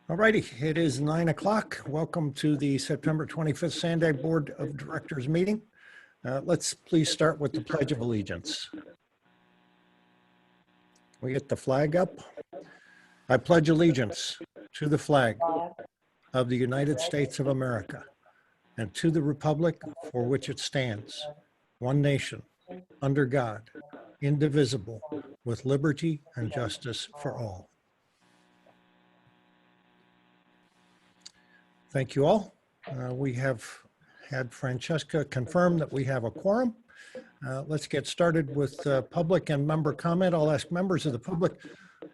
All righty, it is 9 o'clock. Welcome to the September 25th Sandag Board of Directors meeting. Let's please start with the Pledge of Allegiance. We get the flag up. I pledge allegiance to the flag of the United States of America and to the republic for which it stands, one nation, under God, indivisible, with liberty and justice for all. Thank you all. We have had Francesca confirm that we have a quorum. Let's get started with public and member comment. I'll ask members of the public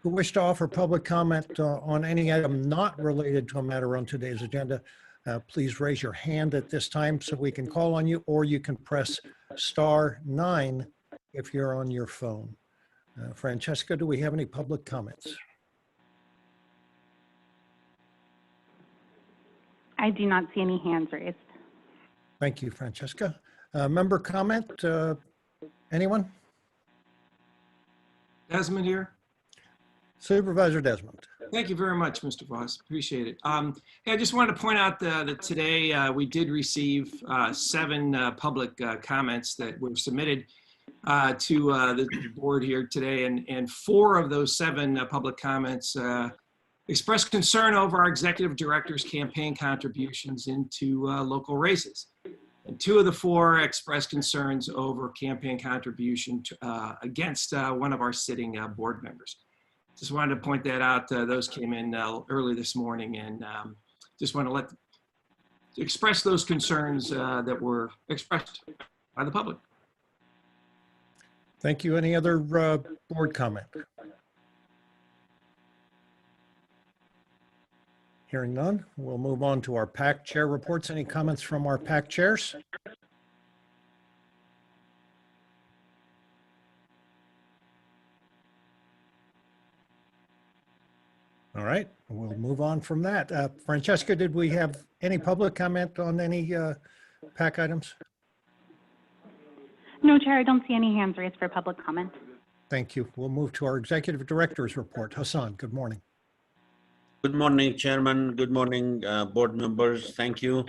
who wish to offer public comment on any item not related to a matter on today's agenda. Please raise your hand at this time so we can call on you, or you can press *9 if you're on your phone. Francesca, do we have any public comments? I do not see any hands raised. Thank you, Francesca. Member comment, anyone? Desmond here. Supervisor Desmond. Thank you very much, Mr. Voss. Appreciate it. Hey, I just wanted to point out that today we did receive 7 public comments that were submitted to the board here today, and 4 of those 7 public comments expressed concern over our executive director's campaign contributions into local races. And 2 of the 4 expressed concerns over campaign contribution against one of our sitting board members. Just wanted to point that out. Those came in early this morning, and just want to express those concerns that were expressed by the public. Thank you. Any other board comment? Hearing none, we'll move on to our PAC chair reports. Any comments from our PAC chairs? All right, we'll move on from that. Francesca, did we have any public comment on any PAC items? No, Chair, I don't see any hands raised for public comment. Thank you. We'll move to our executive director's report. Hassan, good morning. Good morning, Chairman. Good morning, board members. Thank you.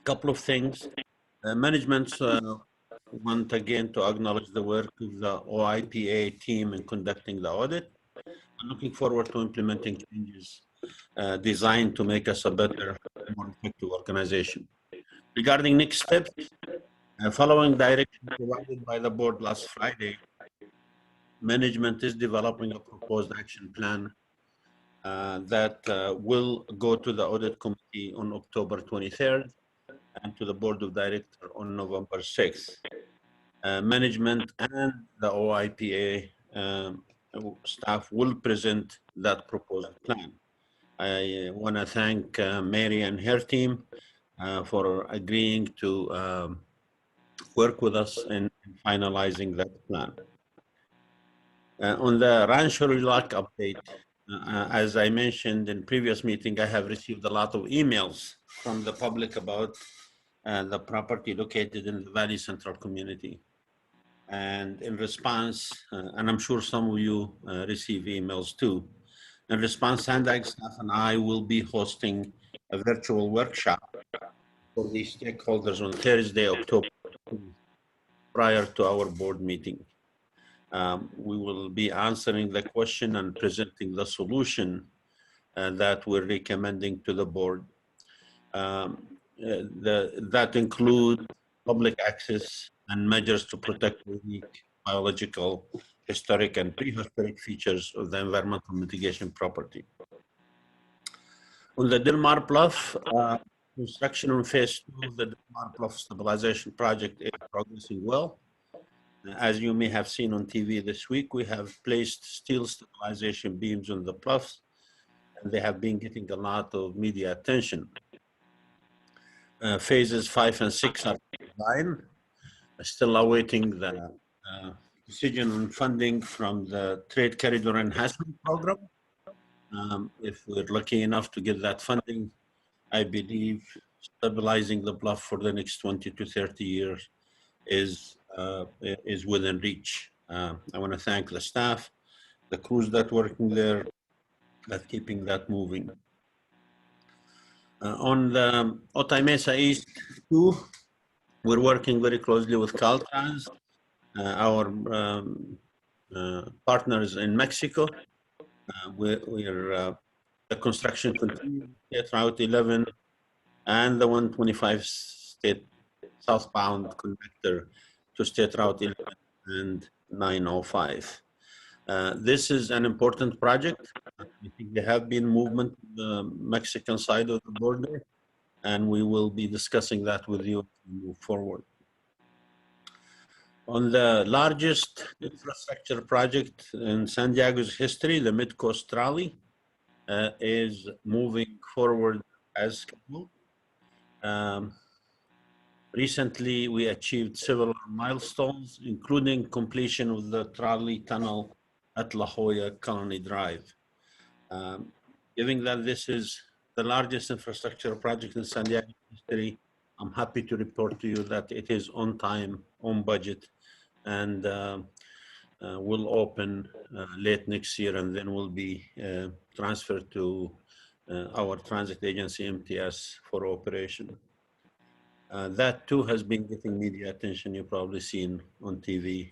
Couple of things. Management want again to acknowledge the work of the OIPA team in conducting the audit. I'm looking forward to implementing changes designed to make us a better, more effective organization. Regarding next steps, following direction provided by the board last Friday, management is developing a proposed action plan that will go to the audit committee on October 23rd and to the board of directors on November 6th. Management and the OIPA staff will present that proposed plan. I want to thank Mary and her team for agreeing to work with us in finalizing that plan. On the Rancho Relac update, as I mentioned in previous meeting, I have received a lot of emails from the public about the property located in the Valley Central community. And in response, and I'm sure some of you receive emails too, in response, Sandag staff and I will be hosting a virtual workshop for the stakeholders on Thursday, October 2nd, prior to our board meeting. We will be answering the question and presenting the solution that we're recommending to the board. That includes public access and measures to protect unique biological, historic, and prehistoric features of the environmental mitigation property. On the Delmar Bluff, construction on phase 2 of the Delmar Bluff stabilization project is progressing well. As you may have seen on TV this week, we have placed steel stabilization beams on the bluffs, and they have been getting a lot of media attention. Phases 5 and 6 are designed. Still awaiting the decision on funding from the Trade Corridor Enhancement Program. If we're lucky enough to get that funding, I believe stabilizing the bluff for the next 20 to 30 years is within reach. I want to thank the staff, the crews that working there, at keeping that moving. On the Otay Mesa East 2, we're working very closely with Caltrans, our partners in Mexico. The construction continues at Route 11 and the 125 state southbound connector to State Route 11 and 905. This is an important project. I think there have been movement on the Mexican side of the border, and we will be discussing that with you as we move forward. On the largest infrastructure project in San Diego's history, the Mid-Coast Trolley is moving forward as scheduled. Recently, we achieved several milestones, including completion of the trolley tunnel at La Jolla Colony Drive. Given that this is the largest infrastructure project in San Diego history, I'm happy to report to you that it is on time, on budget, and will open late next year, and then will be transferred to our transit agency, MTS, for operation. That too has been getting media attention. You've probably seen on TV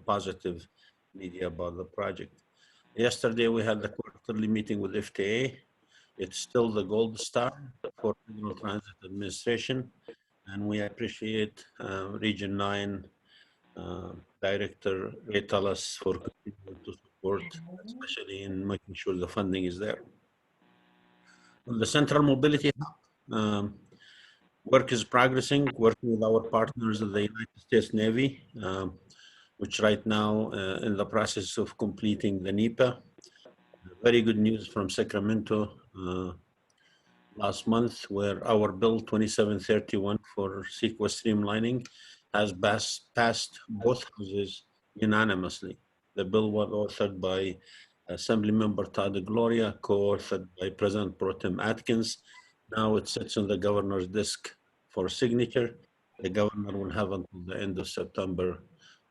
positive media about the project. Yesterday, we had the quarterly meeting with FTA. It's still the gold star for Federal Transit Administration, and we appreciate Region 9 Director Ray Tullis for continuing to support, especially in making sure the funding is there. On the Central Mobility Hub, work is progressing, working with our partners in the United States Navy, which right now in the process of completing the NEPA. Very good news from Sacramento last month, where our Bill 2731 for CEQA streamlining has passed both houses unanimously. The bill was authored by Assemblymember Todd Gloria, co-authored by President Pro Tem Atkins. Now it sits on the governor's desk for signature. The governor will have until the end of September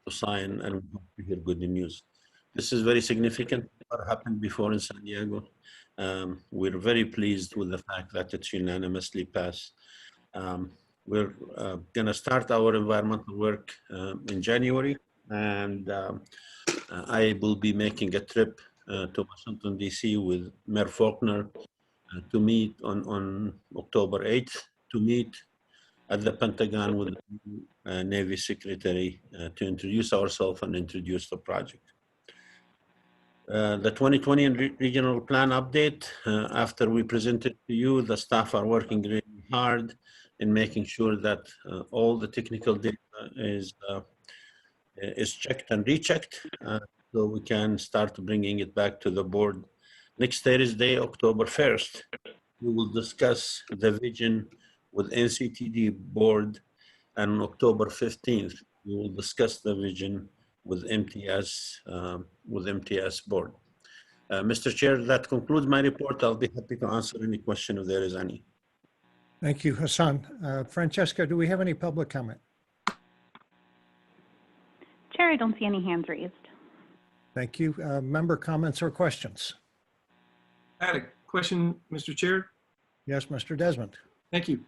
to sign, and we hope to hear good news. This is very significant. What happened before in San Diego. We're very pleased with the fact that it's unanimously passed. We're going to start our environmental work in January, and I will be making a trip to Washington, D.C. with Mayor Faulkner to meet on October 8th, to meet at the Pentagon with the Navy Secretary to introduce ourselves and introduce the project. The 2020 regional plan update, after we present it to you, the staff are working really hard in making sure that all the technical data is checked and rechecked, so we can start bringing it back to the board. Next Thursday, October 1st, we will discuss the vision with NCTD board, and on October 15th, we will discuss the vision with MTS board. Mr. Chair, that concludes my report. I'll be happy to answer any question if there is any. Thank you, Hassan. Francesca, do we have any public comment? Chair, I don't see any hands raised. Thank you. Member comments or questions? I had a question, Mr. Chair. Yes, Mr. Desmond. Thank you.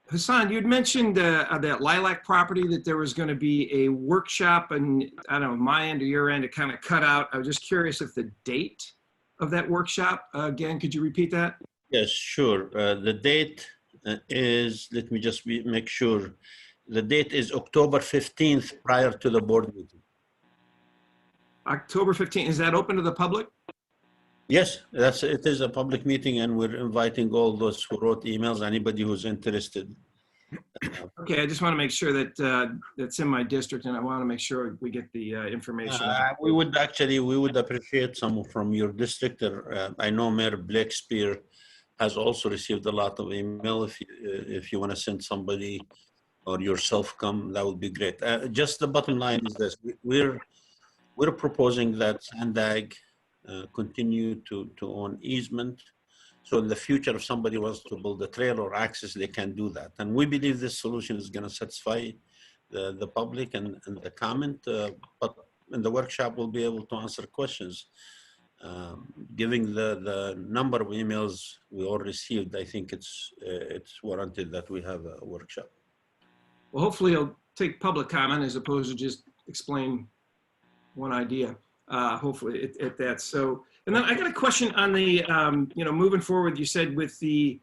Hassan, you had mentioned that Lilac property, that there was going to be a workshop, and I don't know, my end or your end, it kind of cut out. I was just curious if the date of that workshop, again, could you repeat that? Yes, sure. The date is, let me just make sure. The date is October 15th prior to the board meeting. October 15th, is that open to the public? Yes, it is a public meeting, and we're inviting all those who wrote emails, anybody who's interested. Okay, I just want to make sure that that's in my district, and I want to make sure we get the information. We would appreciate some from your district. I know Mayor Blakespear has also received a lot of email. If you want to send somebody or yourself come, that would be great. Just the bottom line is this: we're proposing that Sandag continue to own easement. So in the future, if somebody wants to build a trail or access, they can do that. And we believe this solution is going to satisfy the public and the comment, but in the workshop, we'll be able to answer questions. Given the number of emails we all received, I think it's warranted that we have a workshop. Well, hopefully you'll take public comment as opposed to just explain one idea, hopefully at that. So, and then I got a question on the, moving forward, you said with the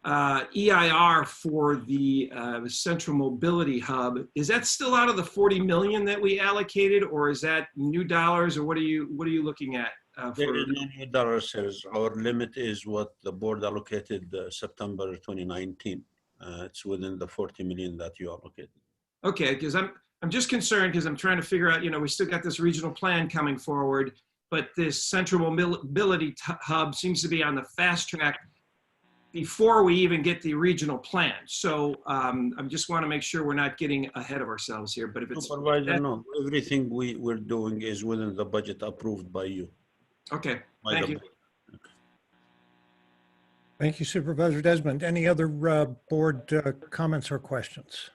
EIR for the Central Mobility Hub, is that still out of the 40 million that we allocated, or is that new dollars, or what are you looking at? There is no new dollar sales. Our limit is what the board allocated September 2019. It's within the 40 million that you allocated. Okay, because I'm just concerned because I'm trying to figure out, we still got this regional plan coming forward, but this Central Mobility Hub seems to be on the fast track before we even get the regional plan. So I just want to make sure we're not getting ahead of ourselves here. But if it's Supervisor, no, everything we're doing is within the budget approved by you. Okay, thank you. Thank you, Supervisor Desmond. Any other board comments or questions?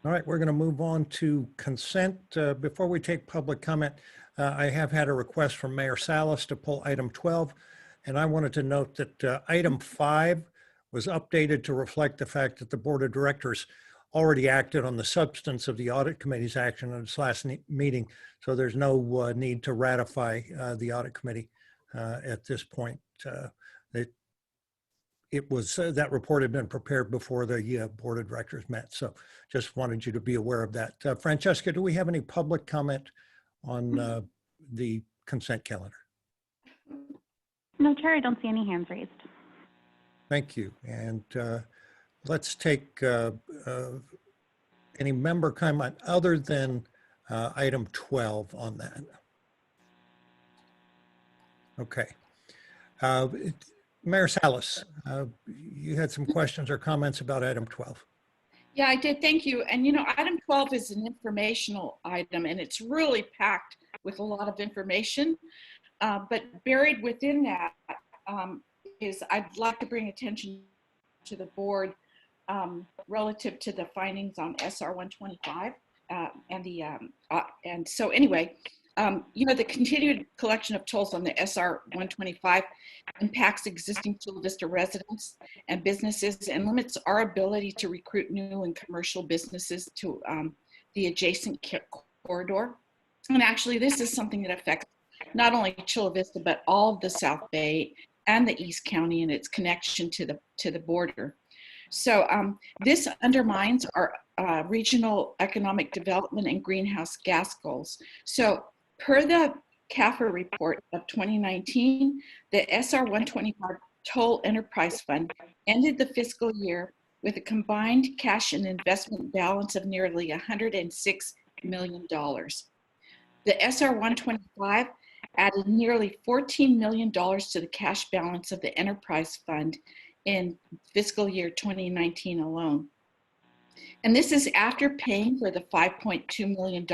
All right, we're going to move on to consent. Before we take public comment, I have had a request from Mayor Salas to pull item 12. And I wanted to note that item 5 was updated to reflect the fact that the Board of Directors already acted on the substance of the Audit Committee's action at its last meeting. So there's no need to ratify the Audit Committee at this point. It was that report had been prepared before the Board of Directors met. So just wanted you to be aware of that. Francesca, do we have any public comment on the consent calendar? No, Chair, I don't see any hands raised. Thank you. And let's take any member comment other than item 12 on that. Okay. Mayor Salas, you had some questions or comments about item 12. Yeah, I did. Thank you. And item 12 is an informational item, and it's really packed with a lot of information. But buried within that is I'd like to bring attention to the board relative to the findings on SR 125 and so anyway, the continued collection of tolls on the SR 125 impacts existing Chula Vista residents and businesses and limits our ability to recruit new and commercial businesses to the adjacent corridor. And actually, this is something that affects not only Chula Vista, but all of the South Bay and the East County and its connection to the border. So this undermines our regional economic development and greenhouse gas goals. So per the CAFR report of 2019, the SR 125 Toll Enterprise Fund ended the fiscal year with a combined cash and investment balance of nearly $106 million. The SR 125 added nearly $14 million to the cash balance of the enterprise fund in fiscal year 2019 alone. And this is after paying for the $5.2 million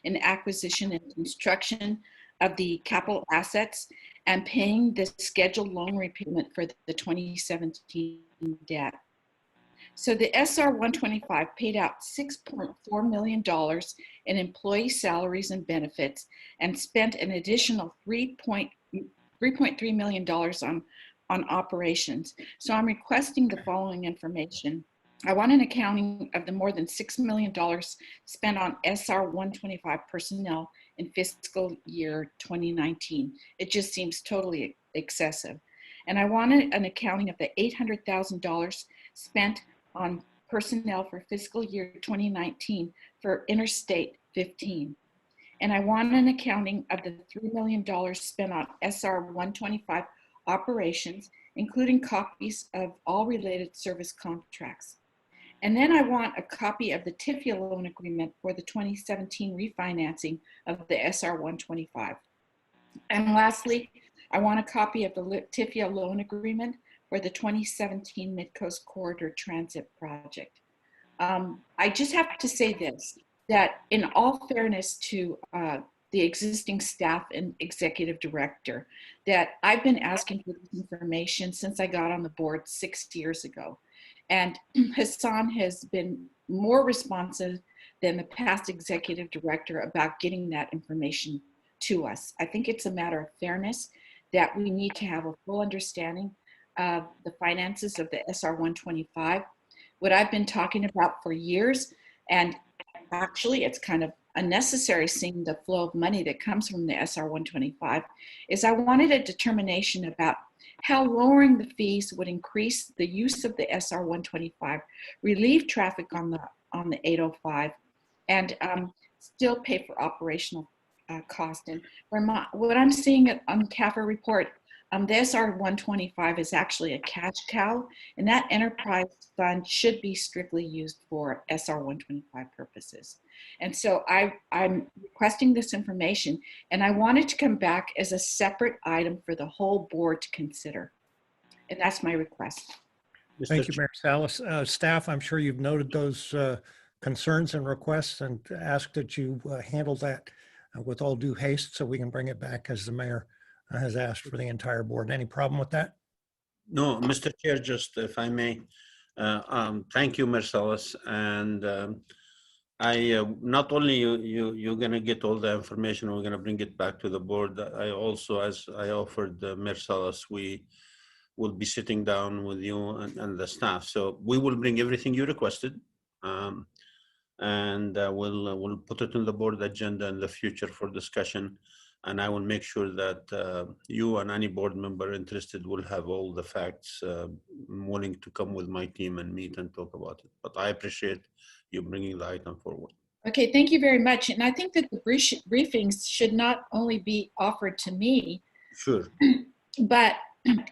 in acquisition and construction of the capital assets and paying the scheduled loan repayment for the 2017 debt. So the SR 125 paid out $6.4 million in employee salaries and benefits and spent an additional $3.3 million on operations. So I'm requesting the following information. I want an accounting of the more than $6 million spent on SR 125 personnel in fiscal year 2019. It just seems totally excessive. And I wanted an accounting of the $800,000 spent on personnel for fiscal year 2019 for Interstate 15. And I want an accounting of the $3 million spent on SR 125 operations, including copies of all related service contracts. And then I want a copy of the TIFIA loan agreement for the 2017 refinancing of the SR 125. And lastly, I want a copy of the TIFIA loan agreement for the 2017 Midcoast Corridor Transit Project. I just have to say this, that in all fairness to the existing staff and executive director, that I've been asking for this information since I got on the board 6 years ago. And Hassan has been more responsive than the past executive director about getting that information to us. I think it's a matter of fairness that we need to have a full understanding of the finances of the SR 125. What I've been talking about for years, and actually it's kind of unnecessary seeing the flow of money that comes from the SR 125, is I wanted a determination about how lowering the fees would increase the use of the SR 125, relieve traffic on the 805, and still pay for operational cost. And what I'm seeing on the CAFR report, the SR 125 is actually a cash cow, and that enterprise fund should be strictly used for SR 125 purposes. And so I'm requesting this information, and I want it to come back as a separate item for the whole board to consider. And that's my request. Thank you, Mayor Salas. Staff, I'm sure you've noted those concerns and requests and ask that you handle that with all due haste so we can bring it back as the mayor has asked for the entire board. Any problem with that? No, Mr. Chair, just if I may, thank you, Marcellus. And I not only you're going to get all the information, we're going to bring it back to the board. I also, as I offered Marcellus, we will be sitting down with you and the staff. So we will bring everything you requested, and we'll put it on the board agenda in the future for discussion. And I will make sure that you and any board member interested will have all the facts. I'm willing to come with my team and meet and talk about it. But I appreciate you bringing the item forward. Okay, thank you very much. And I think that the briefings should not only be offered to me, Sure. but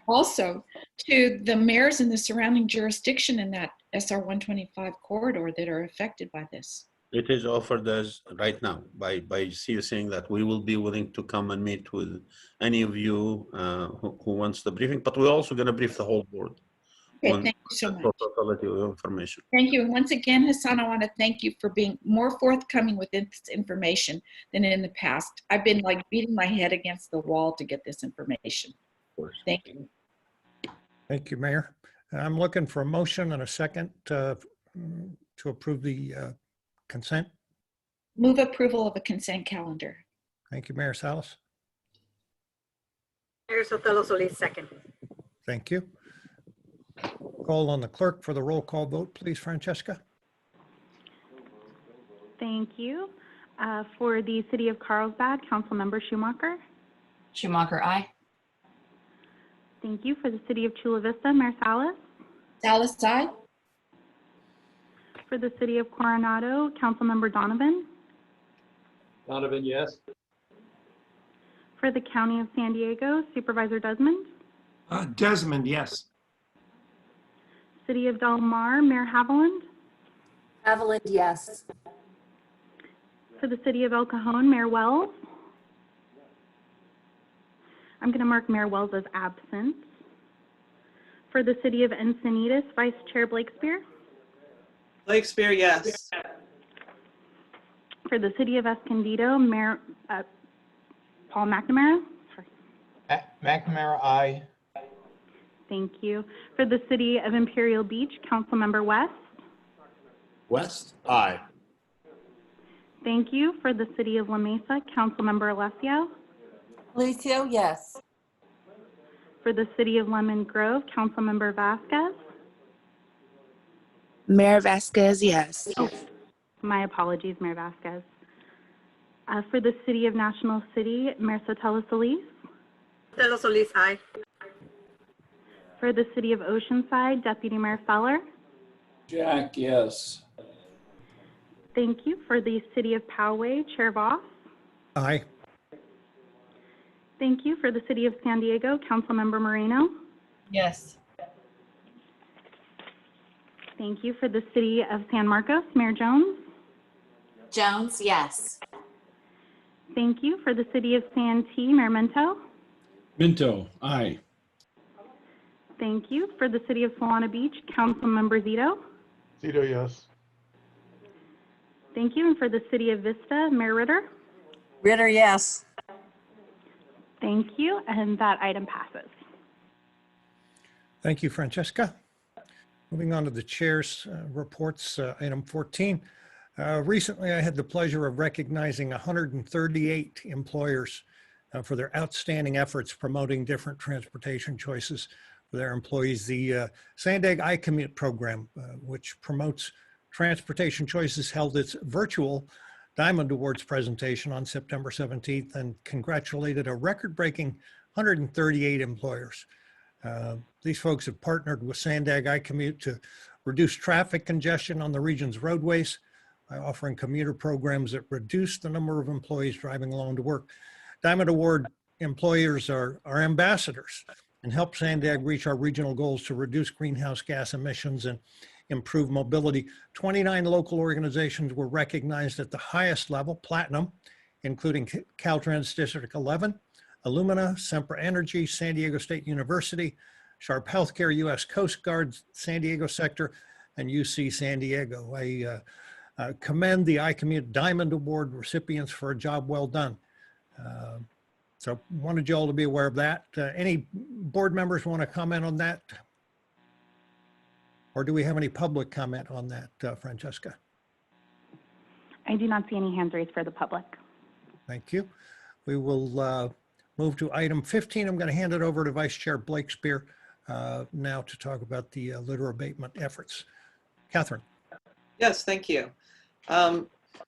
also to the mayors in the surrounding jurisdiction in that SR 125 corridor that are affected by this. It is offered as right now by you saying that we will be willing to come and meet with any of you who wants the briefing, but we're also going to brief the whole board. Okay, thank you so much. Totality of information. Thank you. And once again, Hassan, I want to thank you for being more forthcoming with this information than in the past. I've been like beating my head against the wall to get this information. Of course. Thank you. Thank you, Mayor. I'm looking for a motion and a second to approve the consent. Move approval of a consent calendar. Thank you, Mayor Salas. Mayor Sotelo Solis, second. Thank you. Call on the clerk for the roll call vote, please, Francesca. Thank you. For the City of Carlsbad, Councilmember Schumacher. Schumacher, aye. Thank you. For the City of Chula Vista, Mayor Salas. Salas, aye. For the City of Coronado, Councilmember Donovan. Donovan, yes. For the County of San Diego, Supervisor Desmond. Desmond, yes. City of Del Mar, Mayor Haviland. Haviland, yes. For the City of El Cajon, Mayor Wells. I'm going to mark Mayor Wells as absent. For the City of Encinitas, Vice Chair Blakespear. Blakespear, yes. For the City of Escondido, Mayor Paul McNamara. Sorry. McNamara, aye. Thank you. For the City of Imperial Beach, Councilmember West. West, aye. Thank you. For the City of La Mesa, Councilmember Alessio. Alessio, yes. For the City of Lemon Grove, Councilmember Vasquez. Mayor Vasquez, yes. My apologies, Mayor Vasquez. For the City of National City, Mayor Sotelo Solis. Sotelo Solis, aye. For the City of Oceanside, Deputy Mayor Feller. Jack, yes. Thank you. For the City of Poway, Chair Voss. Aye. Thank you. For the City of San Diego, Councilmember Moreno. Yes. Thank you. For the City of San Marcos, Mayor Jones. Jones, yes. Thank you. For the City of Santee, Mayor Minto. Minto, aye. Thank you. For the City of Solana Beach, Councilmember Zito. Zito, yes. Thank you. And for the City of Vista, Mayor Ritter. Ritter, yes. Thank you. And that item passes. Thank you, Francesca. Moving on to the chair's reports, item 14. Recently, I had the pleasure of recognizing 138 employers for their outstanding efforts promoting different transportation choices for their employees. The Sandag iCommute program, which promotes transportation choices, held its virtual Diamond Awards presentation on September 17th and congratulated a record-breaking 138 employers. These folks have partnered with Sandag iCommute to reduce traffic congestion on the region's roadways by offering commuter programs that reduce the number of employees driving alone to work. Diamond Award employers are ambassadors and help Sandag reach our regional goals to reduce greenhouse gas emissions and improve mobility. 29 local organizations were recognized at the highest level, platinum, including Caltrans District 11, Illumina, Sempra Energy, San Diego State University, Sharp Healthcare, U.S. Coast Guard, San Diego Sector, and UC San Diego. I commend the iCommute Diamond Award recipients for a job well done. So wanted you all to be aware of that. Any board members want to comment on that? Or do we have any public comment on that, Francesca? I do not see any hands raised for the public. Thank you. We will move to item 15. I'm going to hand it over to Vice Chair Blake Spear now to talk about the litter abatement efforts. Catherine. Yes, thank you.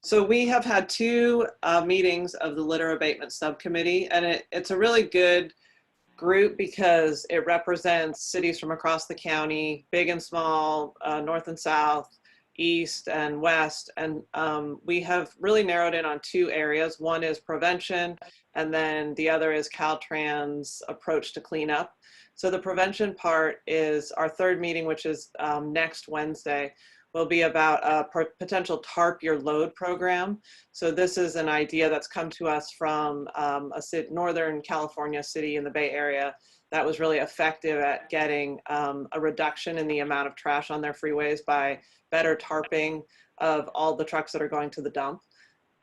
So we have had two meetings of the litter abatement subcommittee, and it's a really good group because it represents cities from across the county, big and small, north and south, east and west. And we have really narrowed in on two areas. One is prevention, and then the other is Caltrans' approach to cleanup. So the prevention part is our third meeting, which is next Wednesday, will be about a potential TARP Your Load program. So this is an idea that's come to us from a Northern California city in the Bay Area that was really effective at getting a reduction in the amount of trash on their freeways by better tarping of all the trucks that are going to the dump.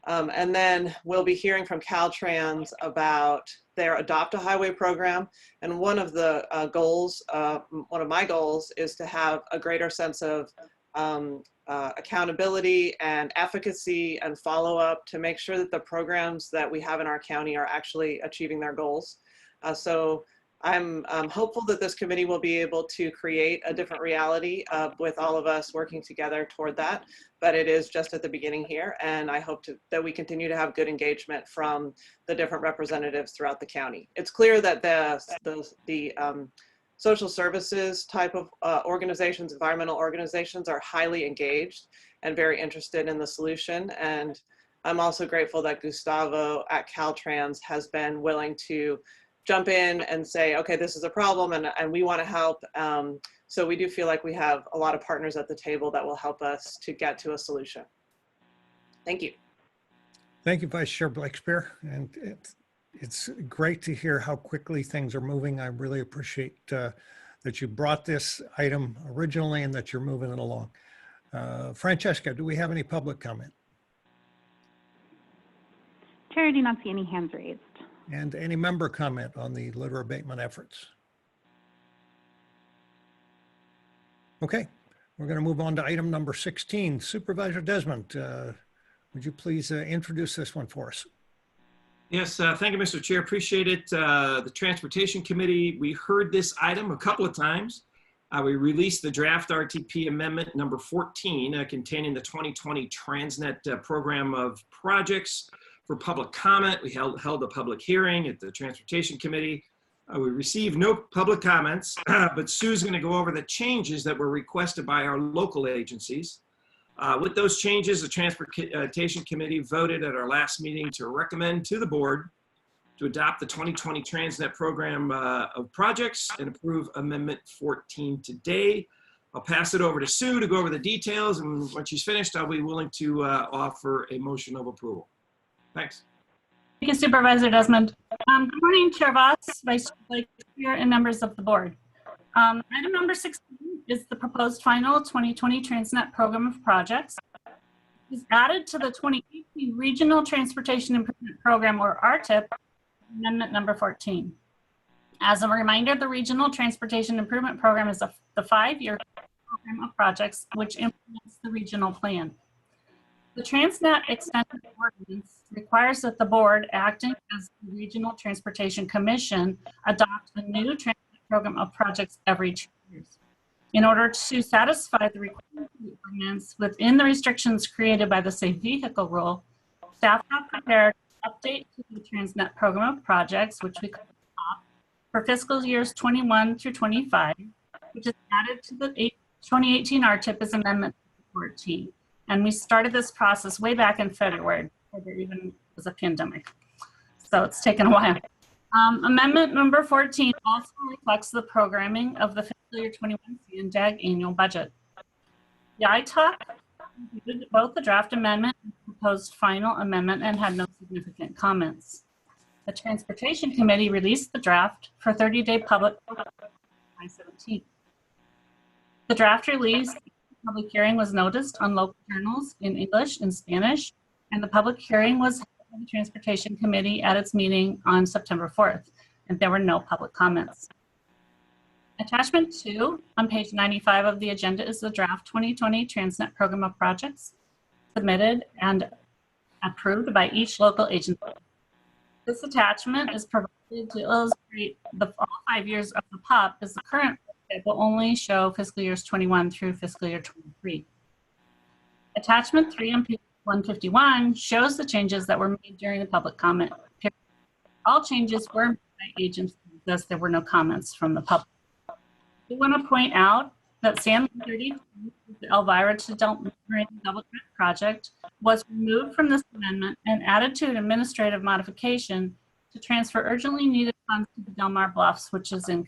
And then we'll be hearing from Caltrans about their Adopt a Highway program. And one of the goals, one of my goals is to have a greater sense of accountability and efficacy and follow-up to make sure that the programs that we have in our county are actually achieving their goals. So I'm hopeful that this committee will be able to create a different reality with all of us working together toward that, but it is just at the beginning here, and I hope that we continue to have good engagement from the different representatives throughout the county. It's clear that the social services type of organizations, environmental organizations are highly engaged and very interested in the solution. And I'm also grateful that Gustavo at Caltrans has been willing to jump in and say, okay, this is a problem and we want to help. So we do feel like we have a lot of partners at the table that will help us to get to a solution. Thank you. Thank you, Vice Chair Blake Spear. And it's great to hear how quickly things are moving. I really appreciate that you brought this item originally and that you're moving it along. Francesca, do we have any public comment? Chair, I do not see any hands raised. And any member comment on the litter abatement efforts? Okay, we're going to move on to item number 16. Supervisor Desmond, would you please introduce this one for us? Yes, thank you, Mr. Chair. Appreciate it. The Transportation Committee, we heard this item a couple of times. We released the draft RTP amendment number 14 containing the 2020 Transnet program of projects for public comment. We held a public hearing at the Transportation Committee. We received no public comments, but Sue's going to go over the changes that were requested by our local agencies. With those changes, the Transportation Committee voted at our last meeting to recommend to the board to adopt the 2020 Transnet program of projects and approve Amendment 14 today. I'll pass it over to Sue to go over the details, and when she's finished, I'll be willing to offer a motion of approval. Thanks. Thank you, Supervisor Desmond. Good morning, Chair Voss, Vice Chair Blake Spear, and members of the board. Item number 16 is the proposed final 2020 Transnet program of projects. It is added to the 2018 Regional Transportation Improvement Program, or RTIP, Amendment number 14. As a reminder, the Regional Transportation Improvement Program is the 5-year program of projects which implements the regional plan. The Transnet Extended Ordinance requires that the board, acting as the Regional Transportation Commission, adopt a new transit program of projects every 2 years. In order to satisfy the requirements of the ordinance within the restrictions created by the Safe Vehicle Rule, staff have prepared an update to the Transnet program of projects, which we call TOP, for fiscal years 21 through 25, which is added to the 2018 RTIP as Amendment 14. And we started this process way back in February, before there even was a pandemic. So it's taken a while. Amendment number 14 also reflects the programming of the fiscal year 21 CNDAG annual budget. The ITOP included both the draft amendment and proposed final amendment and had no significant comments. The Transportation Committee released the draft for 30-day public comment on July 17th. The draft release public hearing was noticed on local journals in English and Spanish, and the public hearing was held by the Transportation Committee at its meeting on September 4th, and there were no public comments. Attachment 2 on page 95 of the agenda is the draft 2020 Transnet Program of Projects submitted and approved by each local agency. This attachment is provided to illustrate all 5 years of the POP, as the current it will only show fiscal years 21 through fiscal year 23. Attachment 3 on page 151 shows the changes that were made during the public comment period. All changes were made by agencies, thus there were no comments from the public. We want to point out that SAM 32, the Elvira to Del Mar double track project, was removed from this amendment and added to an administrative modification to transfer urgently needed funds to the Del Mar Bluffs, which is in.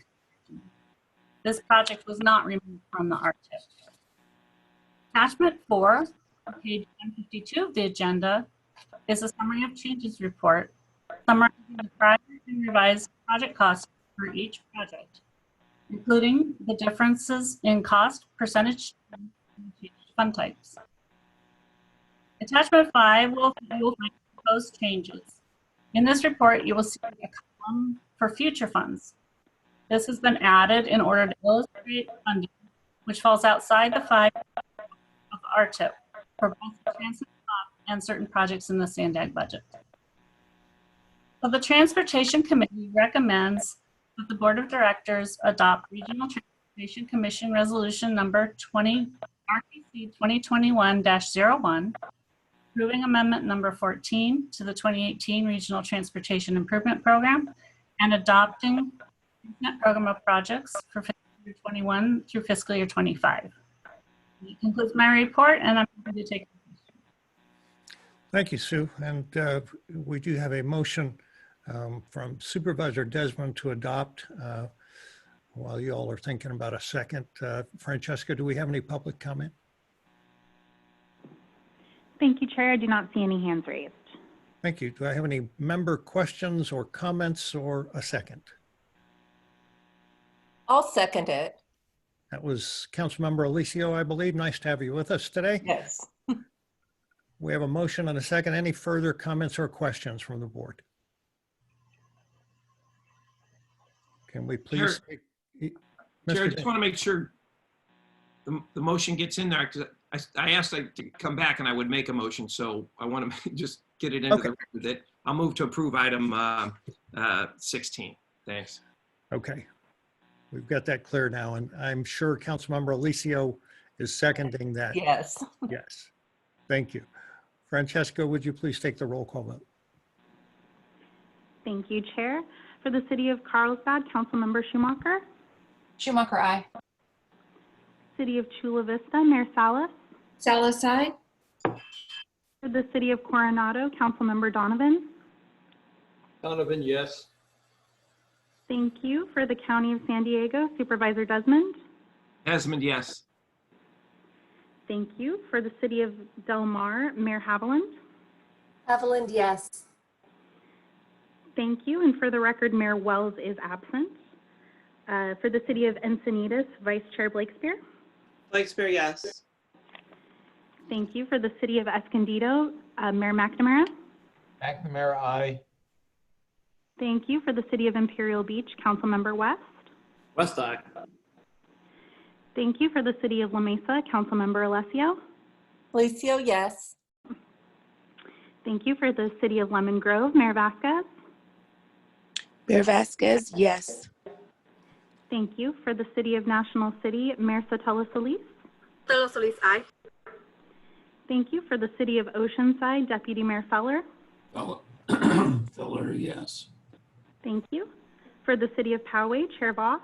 This project was not removed from the RTIP. Attachment 4, on page 152 of the agenda, is a summary of changes report, summarizing the prior and revised project costs for each project, including the differences in cost, percentage, and fund types. Attachment 5 will find proposed changes. In this report, you will see a column for future funds. This has been added in order to illustrate funding, which falls outside the 5 of RTIP for both the transit and certain projects in the SANDAG budget. So the Transportation Committee recommends that the Board of Directors adopt Regional Transportation Commission Resolution number 20, RTC 2021-01, approving amendment number 14 to the 2018 Regional Transportation Improvement Program, and adopting Net program of projects for fiscal year 21 through fiscal year 25. That concludes my report, and I'm happy to take questions. Thank you, Sue. And we do have a motion from Supervisor Desmond to adopt. While you all are thinking about a second, Francesca, do we have any public comment? Thank you, Chair. I do not see any hands raised. Thank you. Do I have any member questions or comments or a second? I'll second it. That was Councilmember Alicio, I believe. Nice to have you with us today. Yes. We have a motion and a second. Any further comments or questions from the board? Can we please? Chair, I just want to make sure the motion gets in there, because I asked to come back and I would make a motion, so I want to just get it into the record that I'll move to approve item 16. Thanks. Okay. We've got that clear now, and I'm sure Councilmember Alicio is seconding that. Yes. Yes. Thank you. Francesca, would you please take the roll call vote? Thank you, Chair. For the City of Carlsbad, Councilmember Schumacher. Schumacher, aye. City of Chula Vista, Mayor Salas. Salas, aye. For the City of Coronado, Councilmember Donovan. Donovan, yes. Thank you. For the County of San Diego, Supervisor Desmond. Desmond, yes. Thank you. For the City of Del Mar, Mayor Haviland. Haviland, yes. Thank you. And for the record, Mayor Wells is absent. For the City of Encinitas, Vice Chair Blakespear. Blakespear, yes. Thank you. For the City of Escondido, Mayor McNamara. McNamara, aye. Thank you. For the City of Imperial Beach, Councilmember West. West, aye. Thank you. For the City of La Mesa, Councilmember Alessio. Alicio, yes. Thank you. For the City of Lemon Grove, Mayor Vasquez. Mayor Vasquez, yes. Thank you. For the City of National City, Mayor Sotelo Solis. Sotelo Solis, aye. Thank you. For the City of Oceanside, Deputy Mayor Feller. Feller, yes. Thank you. For the City of Poway, Chair Voss.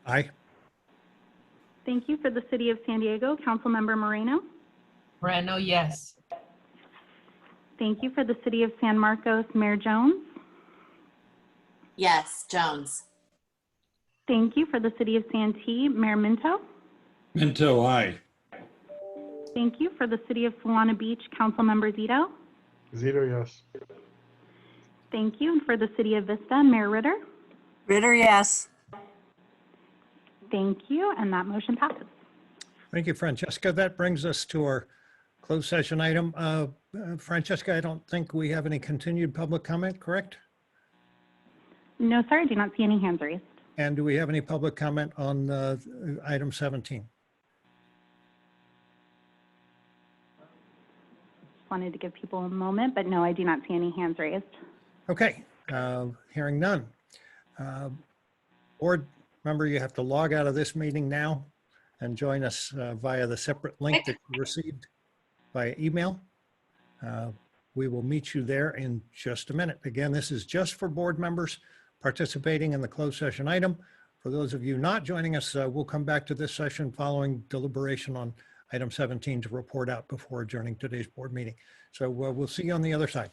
Aye. Thank you. For the City of San Diego, Councilmember Moreno. Moreno, yes. Thank you. For the City of San Marcos, Mayor Jones. Yes, Jones. Thank you. For the City of Santee, Mayor Minto. Minto, aye. Thank you. For the City of Solana Beach, Councilmember Zito. Zito, yes. Thank you. And for the City of Vista, Mayor Ritter. Ritter, yes. Thank you. And that motion passes. Thank you, Francesca. That brings us to our closed session item. Francesca, I don't think we have any continued public comment, correct? No, sir. I do not see any hands raised. And do we have any public comment on item 17? Just wanted to give people a moment, but no, I do not see any hands raised. Okay, hearing none. Board member, you have to log out of this meeting now and join us via the separate link that you received via email. We will meet you there in just a minute. Again, this is just for board members participating in the closed session item. For those of you not joining us, we'll come back to this session following deliberation on item 17 to report out before adjourning today's board meeting. So we'll see you on the other side.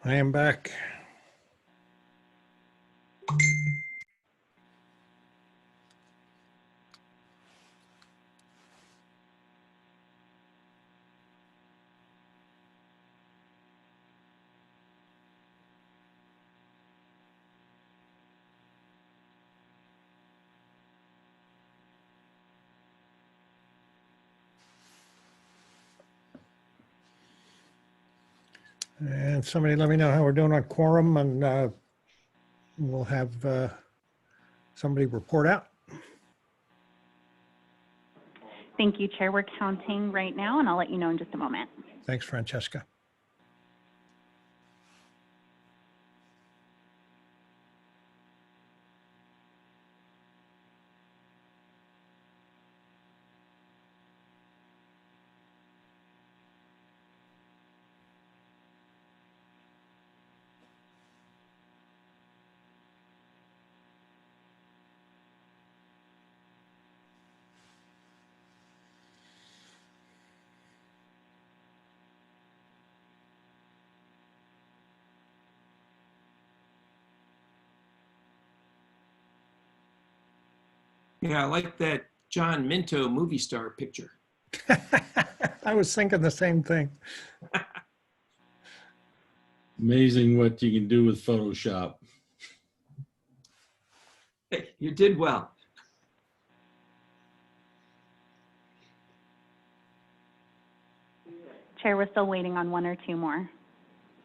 I am back. And somebody let me know how we're doing on quorum, and we'll have somebody report out. Thank you, Chair. We're counting right now, and I'll let you know in just a moment. Thanks, Francesca. Yeah, I like that John Minto movie star picture. I was thinking the same thing. Amazing what you can do with Photoshop. Hey, you did well. Chair, we're still waiting on one or two more.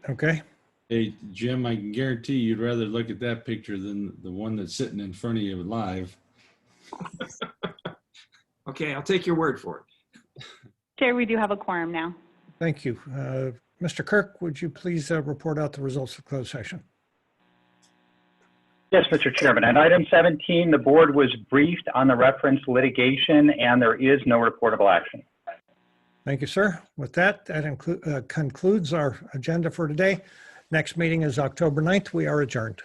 Okay. Hey, Jim, I can guarantee you'd rather look at that picture than the one that's sitting in front of you live. Okay, I'll take your word for it. Chair, we do have a quorum now. Thank you. Mr. Kirk, would you please report out the results of closed session? Yes, Mr. Chairman. At item 17, the board was briefed on the reference litigation, and there is no reportable action. Thank you, sir. With that, that concludes our agenda for today. Next meeting is October 9th. We are adjourned.